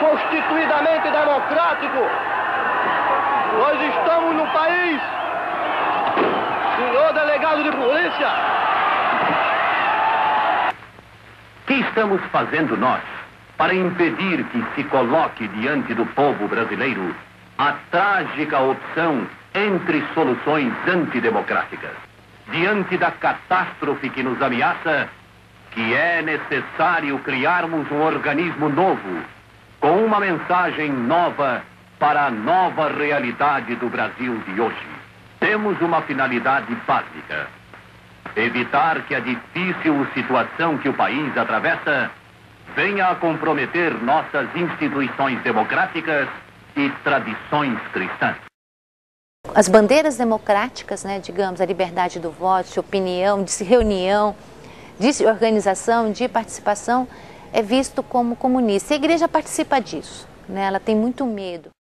constituidamente democrático. Nós estamos no país. Senhor delegado de polícia. O que estamos fazendo nós para impedir que se coloque diante do povo brasileiro a trágica opção entre soluções antidemocráticas? Diante da catástrofe que nos ameaça, que é necessário criarmos um organismo novo, com uma mensagem nova para a nova realidade do Brasil de hoje. Temos uma finalidade básica: evitar que a difícil situação que o país atravessa venha a comprometer nossas instituições democráticas e tradições cristãs. As bandeiras democráticas, né, digamos, a liberdade do voto, de opinião, de reunião, de organização, de participação, é visto como comunista. A igreja participa disso, né? Ela tem muito medo.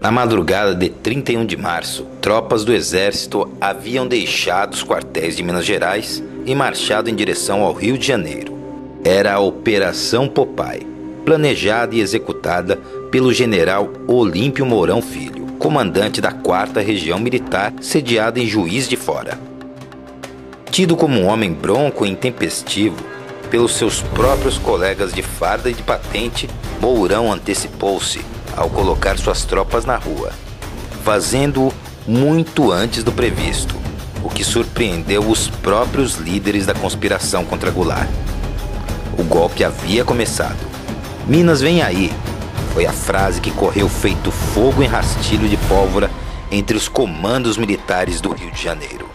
Na madrugada de 31 de março, tropas do Exército haviam deixado os quartéis de Minas Gerais e marchado em direção ao Rio de Janeiro. Era a Operação Popeye, planejada e executada pelo general Olímpio Mourão Filho, comandante da 4ª Região Militar, sediada em Juiz de Fora. Tido como um homem bronco e intempestivo pelos seus próprios colegas de farda e de patente, Mourão antecipou-se ao colocar suas tropas na rua, fazendo-o muito antes do previsto, o que surpreendeu os próprios líderes da conspiração contra Goulart. O golpe havia começado. "Minas vem aí", foi a frase que correu feito fogo em rastilho de pólvora entre os comandos militares do Rio de Janeiro.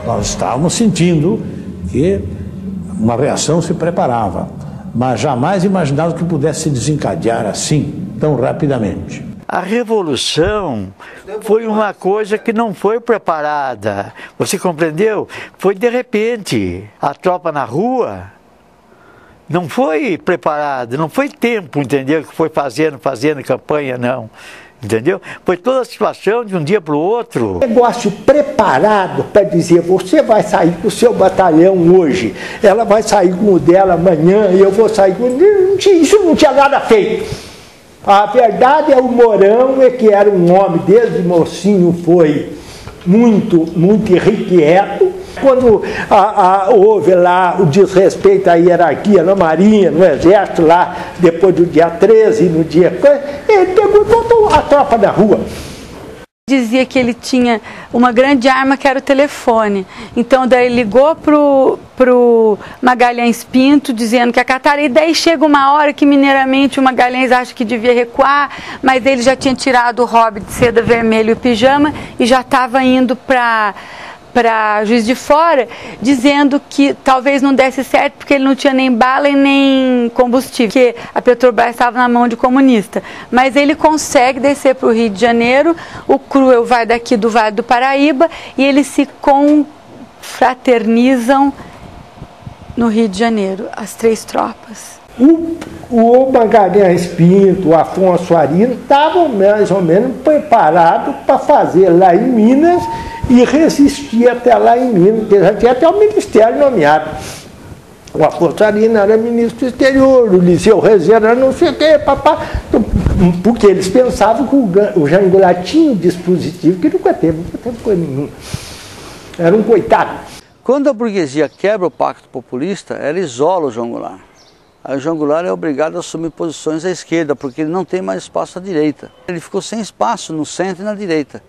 Nós estávamos sentindo que uma reação se preparava, mas jamais imaginávamos que pudesse se desencadear assim, tão rapidamente. A revolução foi uma coisa que não foi preparada, você compreendeu? Foi de repente. A tropa na rua não foi preparada, não foi tempo, entendeu? Que foi fazendo campanha, não. Entendeu? Foi toda a situação de um dia para o outro. Negócio preparado para dizer, você vai sair com o seu batalhão hoje, ela vai sair com o dela amanhã, e eu vou sair com... Isso não tinha nada feito. A verdade é o Mourão, que era um homem, desde mocinho foi muito irrequieto. Quando houve lá o desrespeito à hierarquia na Marinha, no Exército, lá depois do dia 13, no dia... ele pegou toda a tropa na rua. Dizia que ele tinha uma grande arma que era o telefone. Então daí ligou pro Magalhães Pinto dizendo que acataria, e daí chega uma hora que mineiramente o Magalhães acha que devia recuar, mas ele já tinha tirado o hobby de seda vermelho e o pijama e já estava indo para Juiz de Fora, dizendo que talvez não desse certo porque ele não tinha nem bala e nem combustível, porque a Petrobras estava na mão de comunista. Mas ele consegue descer para o Rio de Janeiro, o Cruel vai daqui do Vale do Paraíba e eles se confraternizam no Rio de Janeiro, as 3 tropas. O Magalhães Pinto, o Afonso Arino estavam mais ou menos preparados para fazer lá em Minas e resistir até lá em Minas, porque já tinha até o Ministério nomeado. O Afonso Arino era ministro do exterior, o Liceu Rezende era não sei o quê, papá, porque eles pensavam que o Jean Goulart tinha um dispositivo que nunca teve coisa nenhuma. Era um coitado. Quando a burguesia quebra o pacto populista, ela isola o João Goulart. Aí o João Goulart é obrigado a assumir posições à esquerda, porque ele não tem mais espaço à direita. Ele ficou sem espaço no centro e na direita.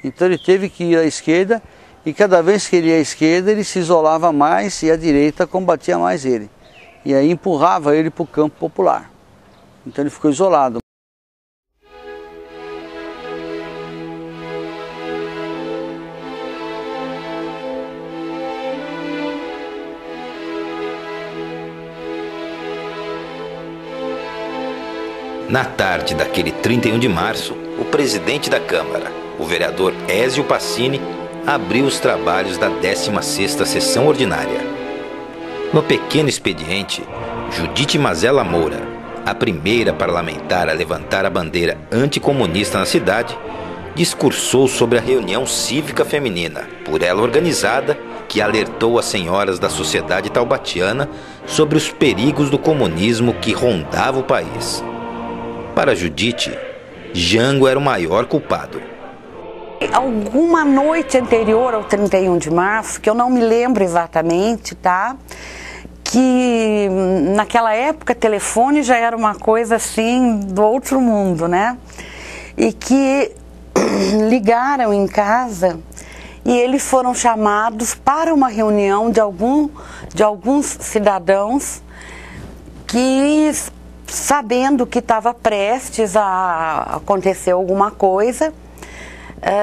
Então ele teve que ir à esquerda, e cada vez que ele ia à esquerda, ele se isolava mais e a direita combatia mais ele. E aí empurrava ele para o campo popular. Então ele ficou isolado. Na tarde daquele 31 de março, o presidente da Câmara, o vereador Ézio Pacini, abriu os trabalhos da 16ª sessão ordinária. No pequeno expediente, Judite Mazella Moura, a primeira parlamentar a levantar a bandeira anticomunista na cidade, discursou sobre a reunião cívica feminina, por ela organizada, que alertou as senhoras da sociedade taubatiana sobre os perigos do comunismo que rondava o país. Para Judite, Jango era o maior culpado. Alguma noite anterior ao 31 de março, que eu não me lembro exatamente, tá? Que naquela época telefone já era uma coisa assim do outro mundo, né? E que ligaram em casa e eles foram chamados para uma reunião de alguns cidadãos que, sabendo que estava prestes a acontecer alguma coisa,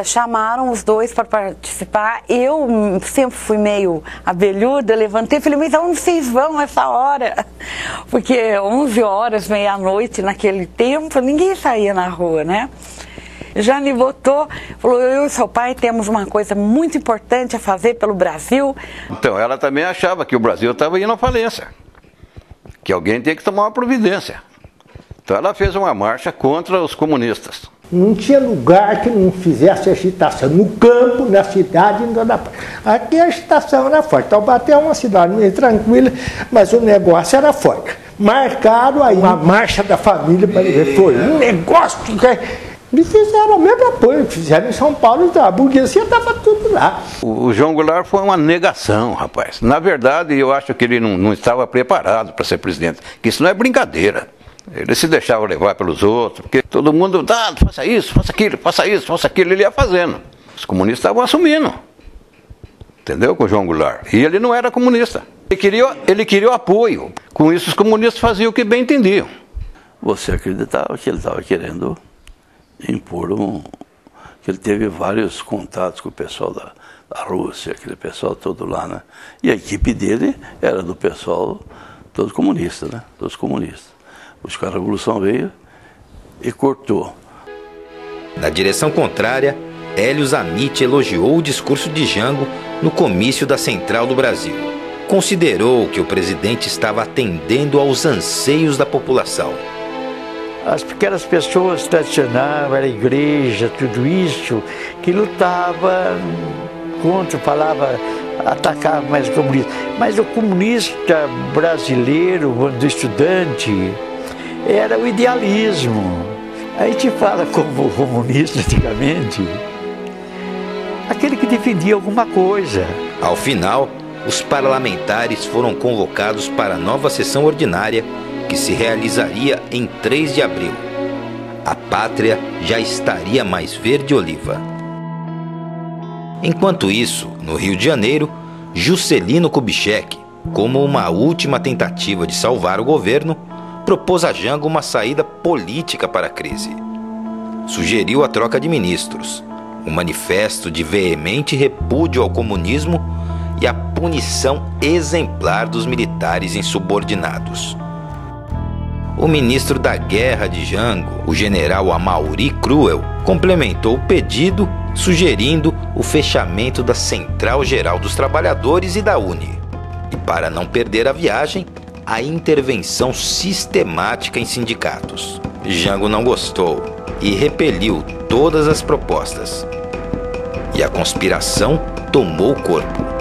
chamaram os dois para participar. Eu sempre fui meio abelhuda, levantei e falei, mas aonde vocês vão essa hora? Porque 11 horas, meia-noite naquele tempo, ninguém saía na rua, né? Já me botou, falou, eu e seu pai temos uma coisa muito importante a fazer pelo Brasil. Então ela também achava que o Brasil estava indo à falência, que alguém tinha que tomar uma providência. Então ela fez uma marcha contra os comunistas. Não tinha lugar que não fizesse agitação. No campo, na cidade, em toda parte. Aqui a agitação era forte. Taubaté é uma cidade meio tranquila, mas o negócio era forte. Marcaram aí uma marcha da família para ver. Foi um negócio que... Me fizeram o mesmo apoio, fizeram em São Paulo, então a burguesia estava tudo lá. O João Goulart foi uma negação, rapaz. Na verdade, eu acho que ele não estava preparado para ser presidente, que isso não é brincadeira. Ele se deixava levar pelos outros, porque todo mundo, faça isso, faça aquilo, faça isso, faça aquilo, ele ia fazendo. Os comunistas estavam assumindo, entendeu, com o João Goulart. E ele não era comunista. Ele queria o apoio. Com isso os comunistas faziam o que bem entendiam. Você acreditava que ele estava querendo impor que ele teve vários contatos com o pessoal da Rússia, aquele pessoal todo lá, né? E a equipe dele era do pessoal todo comunista, né? Todos comunistas. A Revolução veio e cortou. Na direção contrária, Hélio Zanetti elogiou o discurso de Jango no comício da Central do Brasil. Considerou que o presidente estava atendendo aos anseios da população. As pequenas pessoas tradicionais, a igreja, tudo isso, que lutava contra, falava, atacava mais o comunismo. Mas o comunista brasileiro, do estudante, era o idealismo. A gente fala como o comunista antigamente, aquele que defendia alguma coisa. Ao final, os parlamentares foram convocados para a nova sessão ordinária, que se realizaria em 3 de abril. A pátria já estaria mais verde oliva. Enquanto isso, no Rio de Janeiro, Juscelino Kubitschek, como uma última tentativa de salvar o governo, propôs a Jango uma saída política para a crise. Sugeriu a troca de ministros, um manifesto de veemente repúdio ao comunismo e a punição exemplar dos militares insubordinados. O ministro da Guerra de Jango, o general Amaury Cruel, complementou o pedido, sugerindo o fechamento da Central Geral dos Trabalhadores e da UNE. E para não perder a viagem, a intervenção sistemática em sindicatos. Jango não gostou e repeliu todas as propostas. E a conspiração tomou corpo.